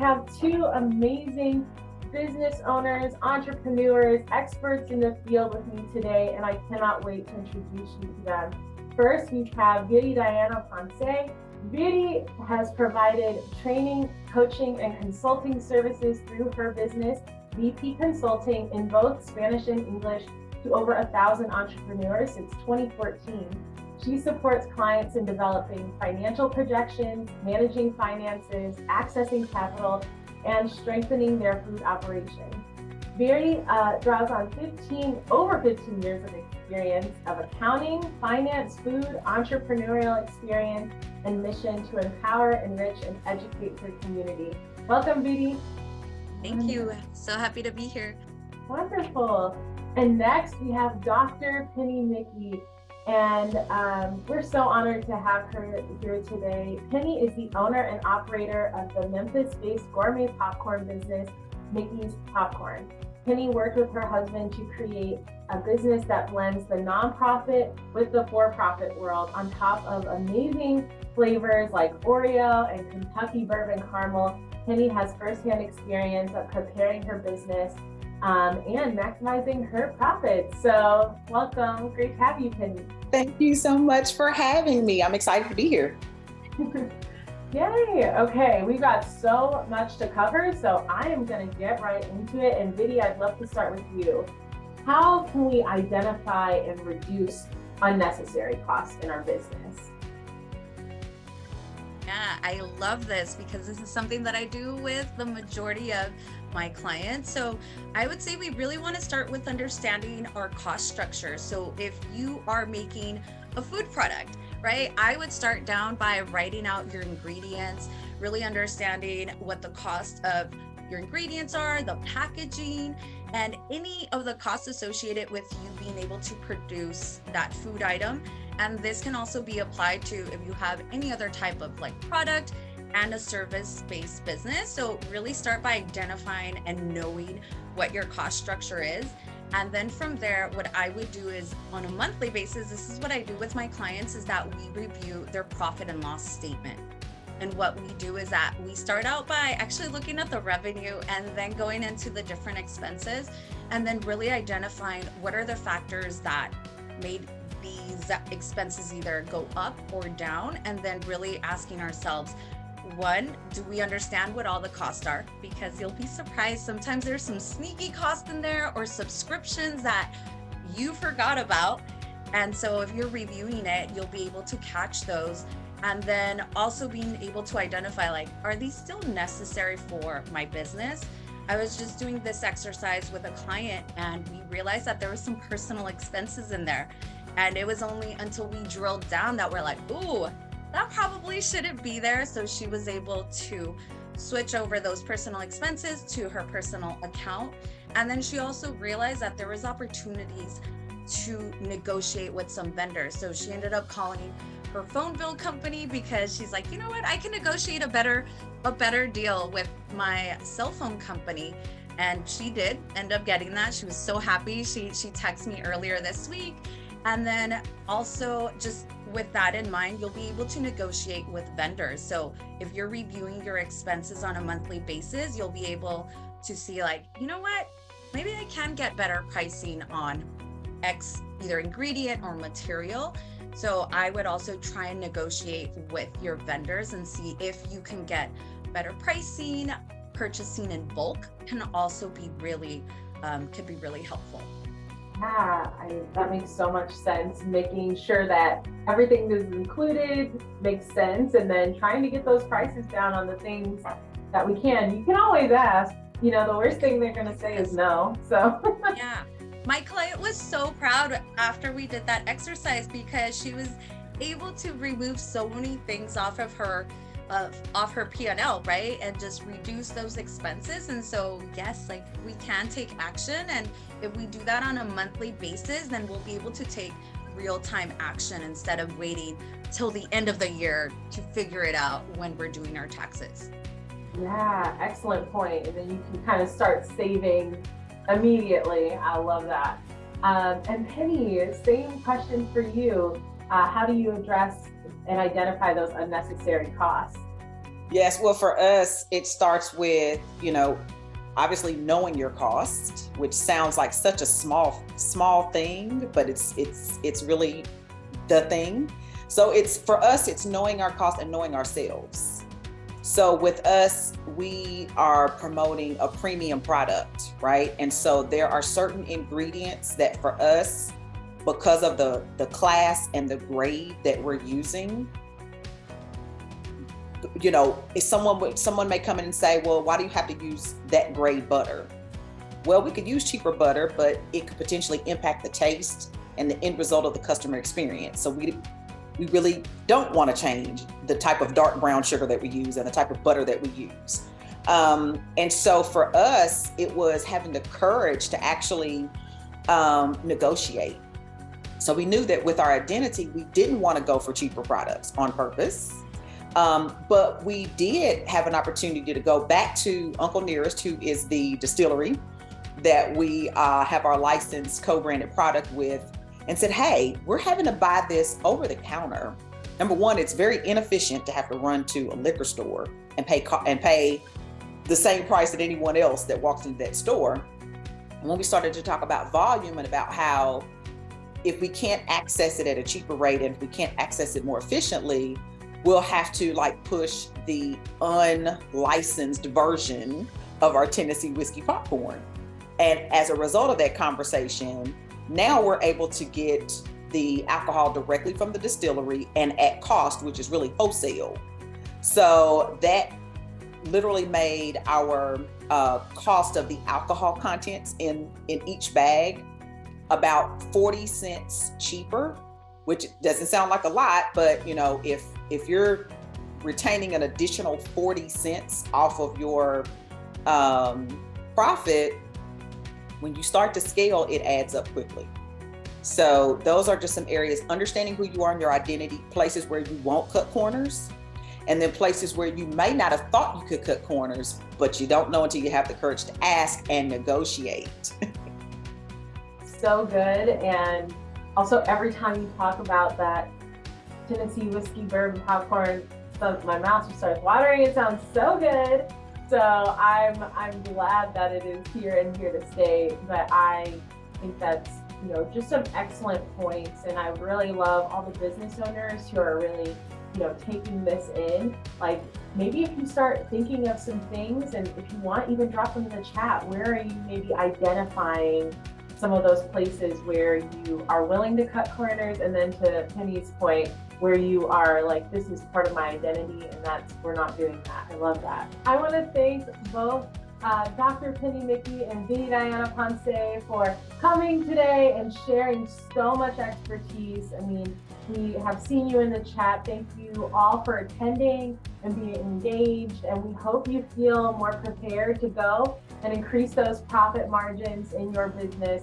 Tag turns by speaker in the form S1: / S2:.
S1: have two amazing business owners, entrepreneurs, experts in the field with me today, and I cannot wait to introduce you to them. First, we have Viridiana Ponce. Viri has provided training, coaching, and consulting services through her business, VP Consulting, in both Spanish and English to over 1,000 entrepreneurs since 2014. She supports clients in developing financial projections, managing finances, accessing capital, and strengthening their food operation. Viri draws on over 15 years of experience of accounting, finance, food, entrepreneurial experience, and mission to empower, enrich, and educate her community. Welcome, Viri.
S2: Thank you. So happy to be here.
S1: Wonderful. And next we have Dr. Penny Mickey. And we're so honored to have her here today. Penny is the owner and operator of the Memphis-based gourmet popcorn business, Mickey's Popcorn. Penny worked with her husband to create a business that blends the nonprofit with the for-profit world on top of amazing flavors like Oreo and Kentucky bourbon caramel. Penny has firsthand experience of preparing her business and maximizing her profits. So welcome, great to have you, Penny.
S3: Thank you so much for having me. I'm excited to be here.
S1: Yay, okay, we've got so much to cover, so I am gonna get right into it. And Vidi, I'd love to start with you. How can we identify and reduce unnecessary costs in our business?
S2: Yeah, I love this because this is something that I do with the majority of my clients. So I would say we really want to start with understanding our cost structure. So if you are making a food product, right, I would start down by writing out your ingredients, really understanding what the cost of your ingredients are, the packaging, and any of the costs associated with you being able to produce that food item. And this can also be applied to if you have any other type of like product and a service-based business. So really start by identifying and knowing what your cost structure is. And then from there, what I would do is on a monthly basis, this is what I do with my clients, is that we review their profit and loss statement. And what we do is that we start out by actually looking at the revenue and then going into the different expenses and then really identifying what are the factors that made these expenses either go up or down, and then really asking ourselves, one, do we understand what all the costs are? Because you'll be surprised, sometimes there's some sneaky costs in there or subscriptions that you forgot about. And so if you're reviewing it, you'll be able to catch those. And then also being able to identify, like, are these still necessary for my business? I was just doing this exercise with a client and we realized that there was some personal expenses in there. And it was only until we drilled down that we're like, ooh, that probably shouldn't be there. So she was able to switch over those personal expenses to her personal account. And then she also realized that there was opportunities to negotiate with some vendors. So she ended up calling her phone bill company because she's like, you know what, I can negotiate a better deal with my cell phone company. And she did end up getting that. She was so happy. She texted me earlier this week. And then also, just with that in mind, you'll be able to negotiate with vendors. So if you're reviewing your expenses on a monthly basis, you'll be able to see, like, you know what, maybe I can get better pricing on X, either ingredient or material. So I would also try and negotiate with your vendors and see if you can get better pricing. Purchasing in bulk can also be really, could be really helpful.
S1: Yeah, that makes so much sense. Making sure that everything is included makes sense, and then trying to get those prices down on the things that we can. You can always ask, you know, the worst thing they're going to say is no. So
S2: yeah, my client was so proud after we did that exercise because she was able to remove so many things off of her P&L, right? And just reduce those expenses. And so yes, like, we can take action. And if we do that on a monthly basis, then we'll be able to take real-time action instead of waiting till the end of the year to figure it out when we're doing our taxes.
S1: Yeah, excellent point. And then you can kind of start saving immediately. I love that. And Penny, same question for you. How do you address and identify those unnecessary costs?
S3: Yes, well, for us, it starts with, obviously knowing your cost, which sounds like such a small thing, but it's really the thing. So for us, it's knowing our cost and knowing ourselves. So with us, we are promoting a premium product, right? And so there are certain ingredients that for us, because of the class and the grade that we're using, if someone may come in and say, well, why do you have to use that grade butter? Well, we could use cheaper butter, but it could potentially impact the taste and the end result of the customer experience. So we really don't want to change the type of dark brown sugar that we use and the type of butter that we use. And so for us, it was having the courage to actually negotiate. So we knew that with our identity, we didn't want to go for cheaper products on purpose. But we did have an opportunity to go back to Uncle Nearest, who is the distillery that we have our licensed co-branded product with, and said, hey, we're having to buy this over the counter. Number one, it's very inefficient to have to run to a liquor store and pay the same price that anyone else that walks into that store. And when we started to talk about volume and about how if we can't access it at a cheaper rate and if we can't access it more efficiently, we'll have to push the unlicensed version of our Tennessee whiskey popcorn. And as a result of that conversation, now we're able to get the alcohol directly from the distillery and at cost, which is really wholesale. So that literally made our cost of the alcohol contents in each bag about 40 cents cheaper, which doesn't sound like a lot, but if you're retaining an additional 40 cents off of your profit, when you start to scale, it adds up quickly. So those are just some areas: understanding who you are and your identity, places where you won't cut corners, and then places where you may not have thought you could cut corners, but you don't know until you have the courage to ask and negotiate.
S1: So good. And also, every time you talk about that Tennessee whiskey bourbon popcorn, my mouth just starts watering. It sounds so good. So I'm glad that it is here and here to stay. But I think that's just some excellent points, and I really love all the business owners who are really taking this in. Maybe if you start thinking of some things, and if you want, even drop them in the chat. Where are you maybe identifying some of those places where you are willing to cut corners, and then to Penny's point, where you are this is part of my identity, and we're not doing that. I love that. I want to thank both Dr. Penny Mickey and Viridiana Ponce for coming today and sharing so much expertise. I mean, we have seen you in the chat. Thank you all for attending and being engaged, and we hope you feel more prepared to go and increase those profit margins in your business